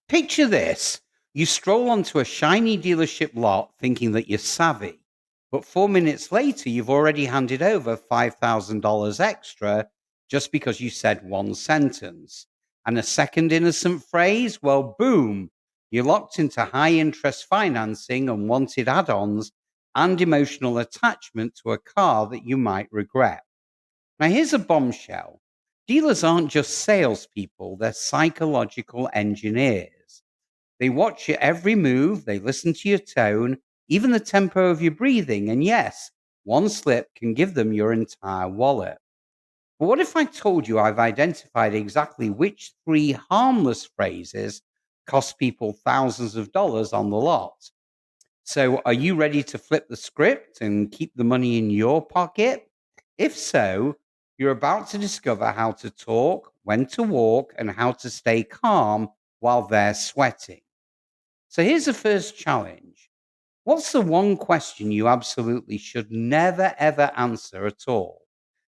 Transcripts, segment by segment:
Picture this. You stroll onto a shiny dealership lot thinking that you're savvy, but 4 minutes later, you've already handed over $5,000 extra just because you said one sentence. And a second innocent phrase, well, boom, you're locked into high interest financing, unwanted add ons, and emotional attachment to a car that you might regret. Now, here's a bombshell. Dealers aren't just salespeople, they're psychological engineers. They watch your every move, they listen to your tone, even the tempo of your breathing. And yes, one slip can give them your entire wallet. But what if I told you I've identified exactly which three harmless phrases cost people thousands of dollars on the lot? So, are you ready to flip the script and keep the money in your pocket? If so, you're about to discover how to talk, when to walk, and how to stay calm while they're sweating. So here's the first challenge. What's the one question you absolutely should never, ever answer at all?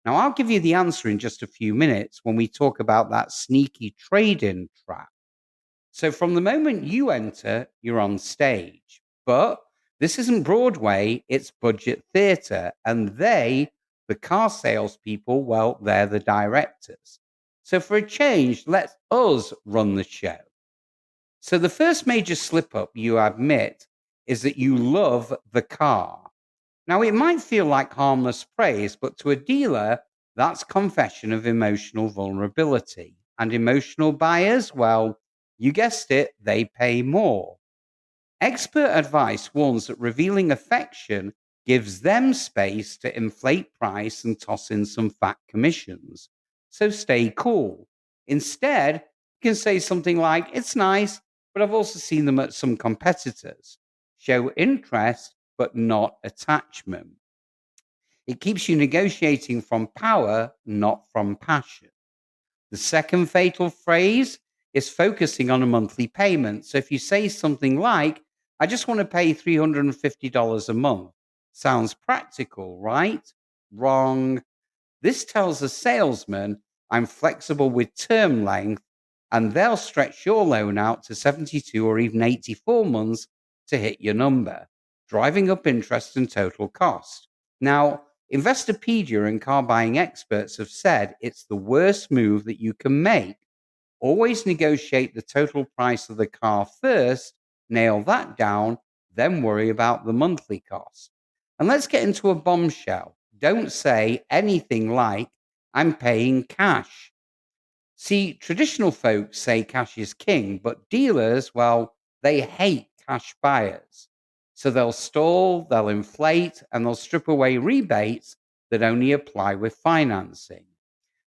Now, I'll give you the answer in just a few minutes when we talk about that sneaky trade in trap. So, from the moment you enter, you're on stage. But this isn't Broadway, it's budget theater. And the car salespeople, well, they're the directors. So, for a change, let us run the show. So the first major slip up you admit is that you love the car. Now, it might feel like harmless praise, but to a dealer, that's confession of emotional vulnerability. And emotional buyers, well, you guessed it, they pay more. Expert advice warns that revealing affection gives them space to inflate price and toss in some fat commissions. So stay cool. Instead, you can say something like, it's nice, but I've also seen them at some competitors. Show interest, but not attachment. It keeps you negotiating from power, not from passion. The second fatal phrase is focusing on a monthly payment. So if you say something like, I just want to pay $350 a month, sounds practical, right? Wrong. This tells a salesman, I'm flexible with term length, and they'll stretch your loan out to 72 or even 84 months to hit your number, driving up interest and total cost. Now, Investopedia and car buying experts have said it's the worst move that you can make. Always negotiate the total price of the car first, nail that down, then worry about the monthly cost. And let's get into a bombshell. Don't say anything like, I'm paying cash. See, traditional folks say cash is king, but dealers, well, they hate cash buyers. So they'll stall, they'll inflate, and they'll strip away rebates that only apply with financing.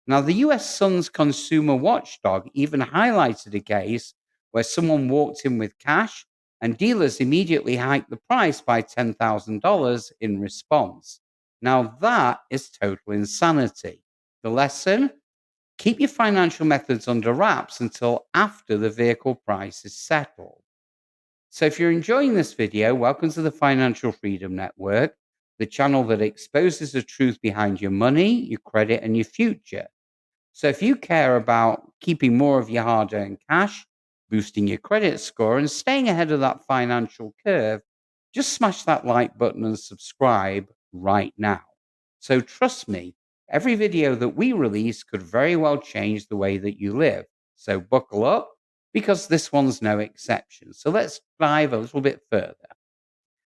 Now, the US Sun's consumer watchdog even highlighted a case where someone walked in with cash and dealers immediately hiked the price by $10,000 in response. Now, that is total insanity. The lesson? Keep your financial methods under wraps until after the vehicle price is settled. So, if you're enjoying this video, welcome to the Financial Freedom Network, the channel that exposes the truth behind your money, your credit, and your future. So if you care about keeping more of your hard earned cash, boosting your credit score, and staying ahead of that financial curve, just smash that like button and subscribe right now. So trust me, every video that we release could very well change the way that you live. So buckle up because this one's no exception. So let's dive a little bit further.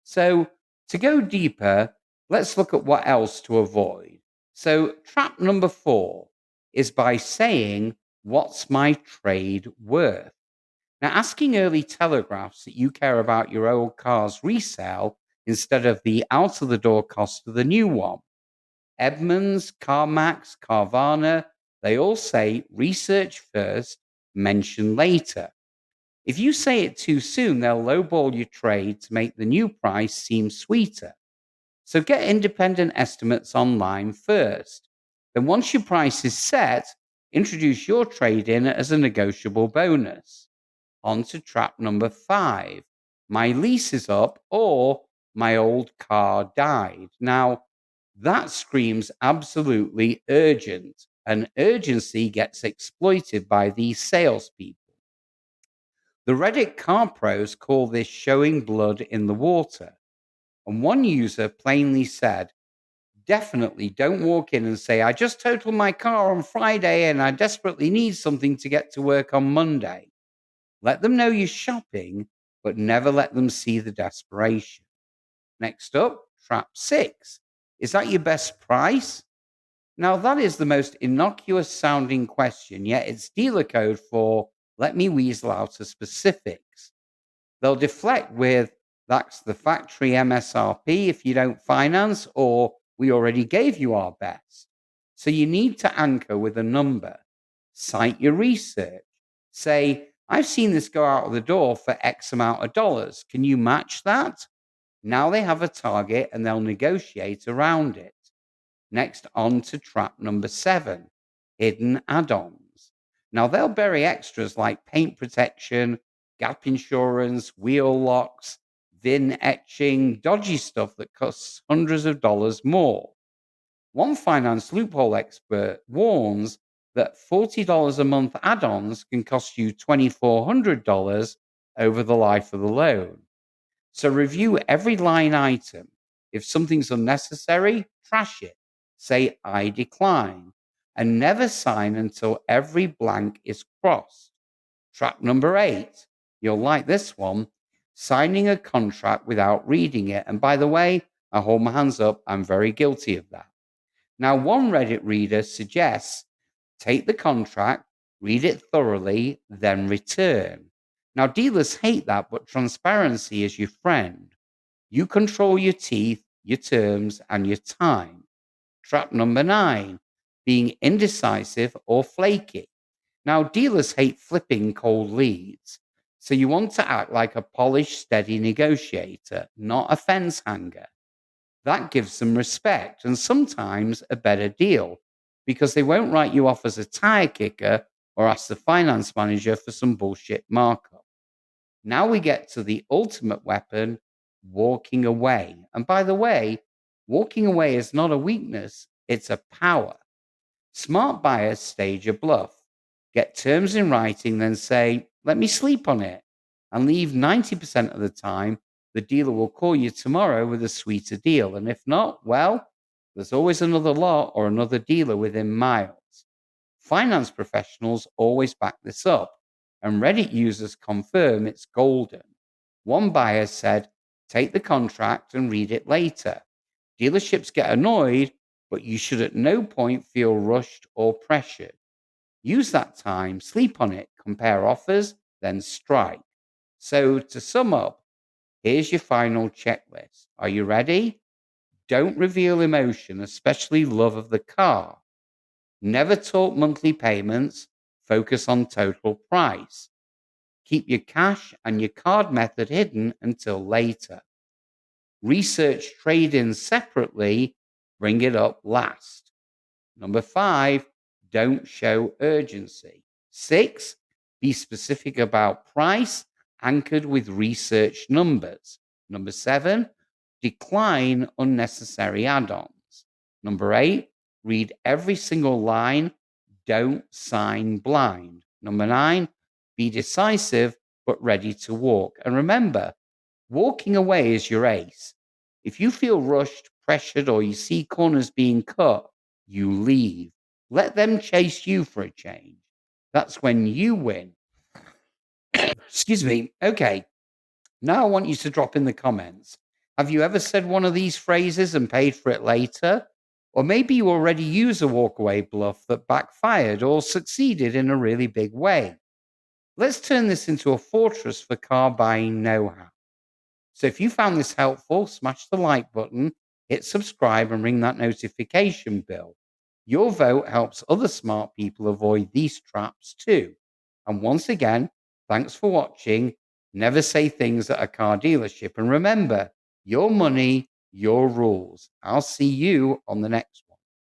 So to go deeper, let's look at what else to avoid. So trap number 4 is by saying, what's my trade worth? Now, asking early telegraphs that you care about your old car's resale instead of the out of the door cost of the new one. Edmunds, CarMax, Carvana, they all say research first, mention later. If you say it too soon, they'll lowball your trade to make the new price seem sweeter. So get independent estimates online first. Then, once your price is set, introduce your trade in as a negotiable bonus. On to trap number 5. My lease is up or my old car died. Now, that screams absolutely urgent, and urgency gets exploited by these salespeople. The Reddit car pros call this showing blood in the water. And one user plainly said, definitely don't walk in and say, I just totaled my car on Friday and I desperately need something to get to work on Monday. Let them know you're shopping, but never let them see the desperation. Next up, trap 6. Is that your best price? Now, that is the most innocuous sounding question, yet it's dealer code for let me weasel out of specifics. They'll deflect with that's the factory MSRP if you don't finance, or we already gave you our best. So you need to anchor with a number. Cite your research. Say, I've seen this go out of the door for X amount of dollars. Can you match that? Now they have a target and they'll negotiate around it. Next, on to trap number 7, hidden add ons. Now, they'll bury extras like paint protection, gap insurance, wheel locks, VIN etching, dodgy stuff that costs hundreds of dollars more. One finance loophole expert warns that $40 a month add ons can cost you $2,400 over the life of the loan. So review every line item. If something's unnecessary, trash it. Say, I decline. And never sign until every blank is crossed. Trap number 8. You'll like this one. Signing a contract without reading it. And by the way, I hold my hands up. I'm very guilty of that. Now, one Reddit reader suggests take the contract, read it thoroughly, then return. Now, dealers hate that, but transparency is your friend. You control your teeth, your terms, and your time. Trap number 9, being indecisive or flaky. Now, dealers hate flipping cold leads. So you want to act like a polished, steady negotiator, not a fence hanger. That gives them respect and sometimes a better deal because they won't write you off as a tire kicker or ask the finance manager for some bullshit markup. Now we get to the ultimate weapon, walking away. And by the way, walking away is not a weakness, it's a power. Smart buyers stage a bluff, get terms in writing, then say, let me sleep on it, and leave 90% of the time. The dealer will call you tomorrow with a sweeter deal. And if not, well, there's always another lot or another dealer within miles. Finance professionals always back this up, and Reddit users confirm it's golden. One buyer said, take the contract and read it later. Dealerships get annoyed, but you should at no point feel rushed or pressured. Use that time, sleep on it, compare offers, then strike. So to sum up, here's your final checklist. Are you ready? Don't reveal emotion, especially love of the car. Never talk monthly payments. Focus on total price. Keep your cash and your card method hidden until later. Research trade-ins separately. Bring it up last. Number 5, don't show urgency. 6, be specific about price, anchored with research numbers. Number 7, decline unnecessary add ons. Number 8, read every single line, don't sign blind. Number 9, be decisive but ready to walk. And remember, walking away is your ace. If you feel rushed, pressured, or you see corners being cut, you leave. Let them chase you for a change. That's when you win. Excuse me. Okay. Now I want you to drop in the comments. Have you ever said one of these phrases and paid for it later? Or maybe you already use a walkaway bluff that backfired or succeeded in a really big way. Let's turn this into a fortress for car buying know how. So if you found this helpful, smash the like button, hit subscribe, and ring that notification bell. Your vote helps other smart people avoid these traps too. And once again, thanks for watching. Never say things at a car dealership. And remember, your money, your rules. I'll see you on the next one.